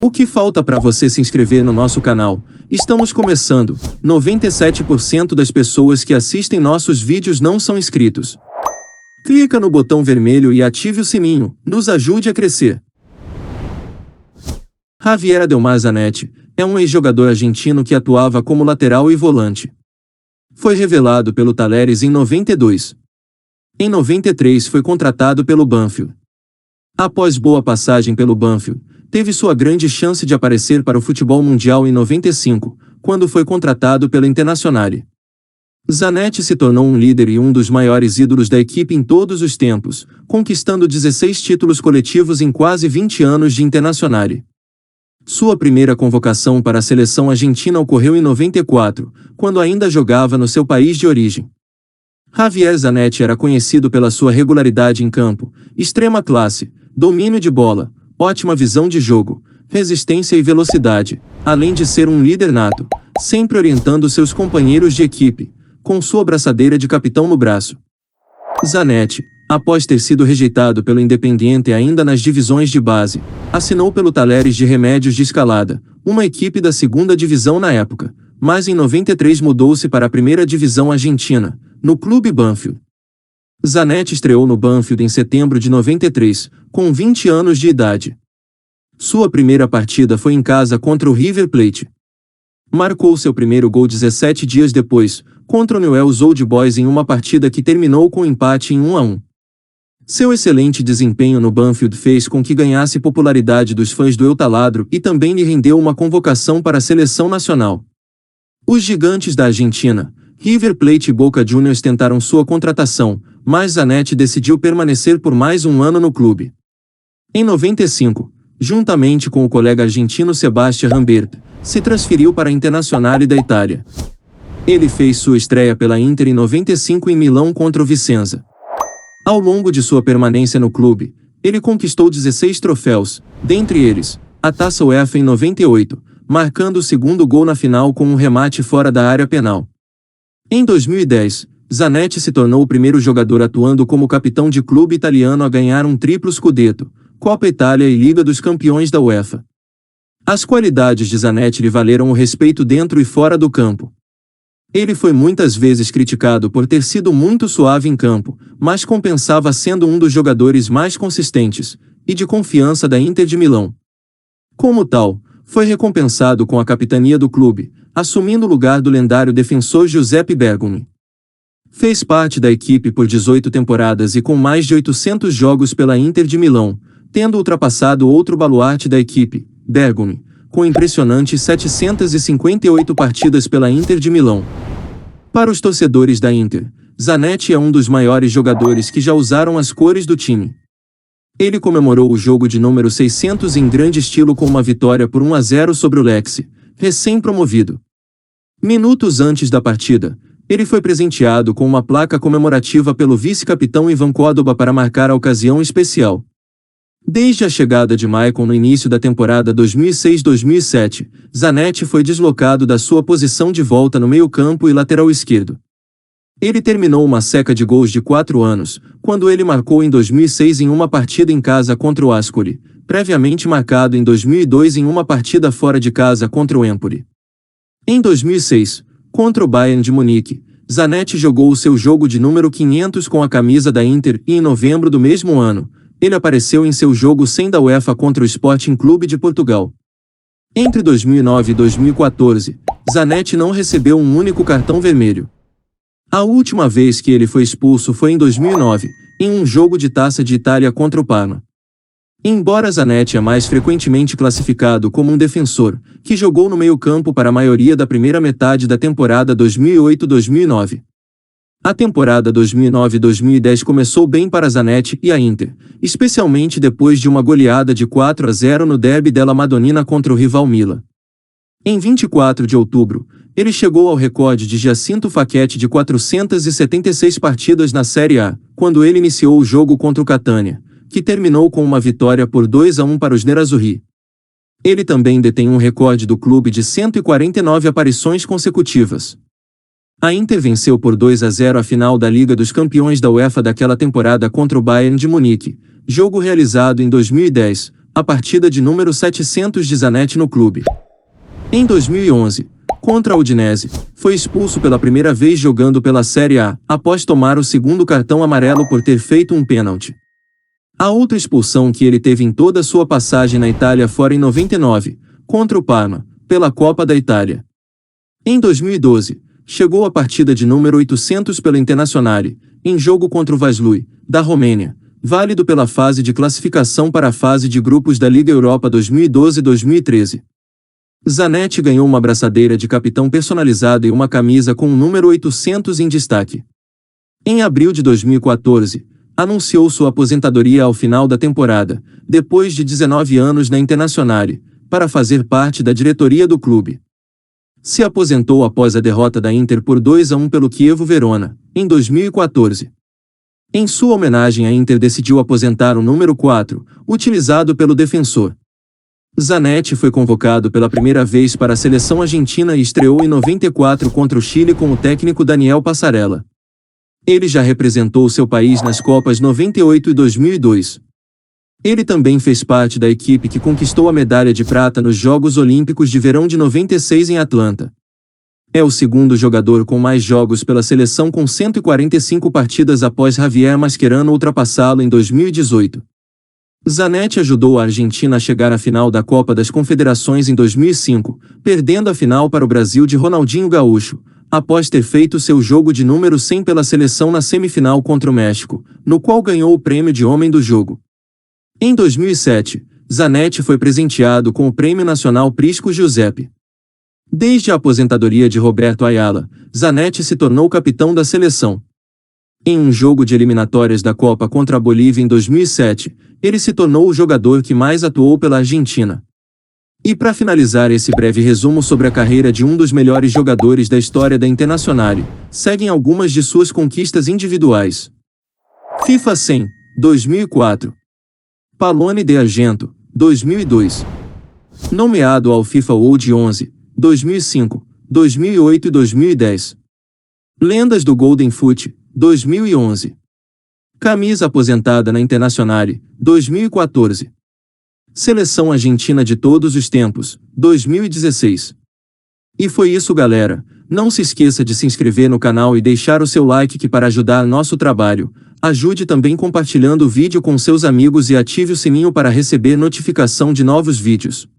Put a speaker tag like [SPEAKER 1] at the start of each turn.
[SPEAKER 1] O que falta para você se inscrever no nosso canal? Estamos começando. 97% das pessoas que assistem nossos vídeos não são inscritos. Clica no botão vermelho e ative o sininho. Nos ajude a crescer. Javier Adelmar Zanetti é um ex-jogador argentino que atuava como lateral e volante. Foi revelado pelo Talleres em 92. Em 93 foi contratado pelo Banfield. Após boa passagem pelo Banfield, teve sua grande chance de aparecer para o futebol mundial em 95, quando foi contratado pela Internazionale. Zanetti se tornou um líder e um dos maiores ídolos da equipe em todos os tempos, conquistando 16 títulos coletivos em quase 20 anos de Internazionale. Sua primeira convocação para a seleção argentina ocorreu em 94, quando ainda jogava no seu país de origem. Javier Zanetti era conhecido pela sua regularidade em campo, extrema classe, domínio de bola, ótima visão de jogo, resistência e velocidade, além de ser um líder nato, sempre orientando seus companheiros de equipe, com sua braçadeira de capitão no braço. Zanetti, após ter sido rejeitado pelo Independiente ainda nas divisões de base, assinou pelo Talleres de Remédios de Escalada, uma equipe da segunda divisão na época, mas em 93 mudou-se para a primeira divisão argentina, no Clube Banfield. Zanetti estreou no Banfield em setembro de 93, com 20 anos de idade. Sua primeira partida foi em casa contra o River Plate. Marcou seu primeiro gol 17 dias depois, contra o Newell's Old Boys em uma partida que terminou com empate em 1-1. Seu excelente desempenho no Banfield fez com que ganhasse popularidade dos fãs do Eutaladro e também lhe rendeu uma convocação para a seleção nacional. Os gigantes da Argentina, River Plate e Boca Juniors tentaram sua contratação, mas Zanetti decidiu permanecer por mais um ano no clube. Em 95, juntamente com o colega argentino Sebastián Rambert, se transferiu para a Internazionale da Itália. Ele fez sua estreia pela Inter em 95 em Milão contra o Vicenza. Ao longo de sua permanência no clube, ele conquistou 16 troféus, dentre eles, a Taça UEFA em 98, marcando o segundo gol na final com um remate fora da área penal. Em 2010, Zanetti se tornou o primeiro jogador atuando como capitão de clube italiano a ganhar um triplo scudetto, Copa Itália e Liga dos Campeões da UEFA. As qualidades de Zanetti lhe valeram o respeito dentro e fora do campo. Ele foi muitas vezes criticado por ter sido muito suave em campo, mas compensava sendo um dos jogadores mais consistentes e de confiança da Inter de Milão. Como tal, foi recompensado com a capitania do clube, assumindo o lugar do lendário defensor Giuseppe Bergomi. Fez parte da equipe por 18 temporadas e com mais de 800 jogos pela Inter de Milão, tendo ultrapassado outro baluarte da equipe, Bergomi, com impressionantes 758 partidas pela Inter de Milão. Para os torcedores da Inter, Zanetti é um dos maiores jogadores que já usaram as cores do time. Ele comemorou o jogo de número 600 em grande estilo com uma vitória por 1-0 sobre o Lecce, recém-promovido. Minutos antes da partida, ele foi presenteado com uma placa comemorativa pelo vice-capitão Ivan Córdoba para marcar a ocasião especial. Desde a chegada de Maicon no início da temporada 2006-2007, Zanetti foi deslocado da sua posição de volta no meio-campo e lateral esquerdo. Ele terminou uma seca de gols de 4 anos, quando ele marcou em 2006 em uma partida em casa contra o Ascoli, previamente marcado em 2002 em uma partida fora de casa contra o Empoli. Em 2006, contra o Bayern de Munique, Zanetti jogou o seu jogo de número 500 com a camisa da Inter e em novembro do mesmo ano, ele apareceu em seu jogo 100 da UEFA contra o Sporting Clube de Portugal. Entre 2009 e 2014, Zanetti não recebeu um único cartão vermelho. A última vez que ele foi expulso foi em 2009, em um jogo de Taça de Itália contra o Parma. Embora Zanetti é mais frequentemente classificado como um defensor, que jogou no meio-campo para a maioria da primeira metade da temporada 2008-2009. A temporada 2009-2010 começou bem para Zanetti e a Inter, especialmente depois de uma goleada de 4-0 no Derby della Madonnina contra o rival Milan. Em 24 de outubro, ele chegou ao recorde de Giacinto Facchetti de 476 partidas na Série A, quando ele iniciou o jogo contra o Catania, que terminou com uma vitória por 2-1 para os Nerazzurri. Ele também detém um recorde do clube de 149 aparições consecutivas. A Inter venceu por 2-0 a final da Liga dos Campeões da UEFA daquela temporada contra o Bayern de Munique, jogo realizado em 2010, a partida de número 700 de Zanetti no clube. Em 2011, contra a Udinese, foi expulso pela primeira vez jogando pela Série A, após tomar o segundo cartão amarelo por ter feito um pênalti. A outra expulsão que ele teve em toda a sua passagem na Itália fora em 99, contra o Parma, pela Copa da Itália. Em 2012, chegou à partida de número 800 pela Internazionale, em jogo contra o Vaslui, da Romênia, válido pela fase de classificação para a fase de grupos da Liga Europa 2012-2013. Zanetti ganhou uma abraçadeira de capitão personalizada e uma camisa com o número 800 em destaque. Em abril de 2014, anunciou sua aposentadoria ao final da temporada, depois de 19 anos na Internazionale, para fazer parte da diretoria do clube. Se aposentou após a derrota da Inter por 2-1 pelo Chievo Verona, em 2014. Em sua homenagem, a Inter decidiu aposentar o número 4, utilizado pelo defensor. Zanetti foi convocado pela primeira vez para a seleção argentina e estreou em 94 contra o Chile com o técnico Daniel Passarella. Ele já representou seu país nas Copas 98 e 2002. Ele também fez parte da equipe que conquistou a medalha de prata nos Jogos Olímpicos de Verão de 96 em Atlanta. É o segundo jogador com mais jogos pela seleção, com 145 partidas, após Javier Mascherano ultrapassá-lo em 2018. Zanetti ajudou a Argentina a chegar à final da Copa das Confederações em 2005, perdendo a final para o Brasil de Ronaldinho Gaúcho, após ter feito seu jogo de número 100 pela seleção na semifinal contra o México, no qual ganhou o prêmio de Homem do Jogo. Em 2007, Zanetti foi presenteado com o Prêmio Nacional Prisco Giuseppe. Desde a aposentadoria de Roberto Ayala, Zanetti se tornou capitão da seleção. Em um jogo de eliminatórias da Copa contra a Bolívia em 2007, ele se tornou o jogador que mais atuou pela Argentina. E para finalizar esse breve resumo sobre a carreira de um dos melhores jogadores da história da Internazionale, seguem algumas de suas conquistas individuais. FIFA 100, 2004. Pallone de Argento, 2002. Nomeado ao FIFA World 11, 2005, 2008 e 2010. Lendas do Golden Foot, 2011. Camisa aposentada na Internazionale, 2014. Seleção Argentina de todos os tempos, 2016. E foi isso, galera. Não se esqueça de se inscrever no canal e deixar o seu like, que para ajudar nosso trabalho. Ajude também compartilhando o vídeo com seus amigos e ative o sininho para receber notificação de novos vídeos.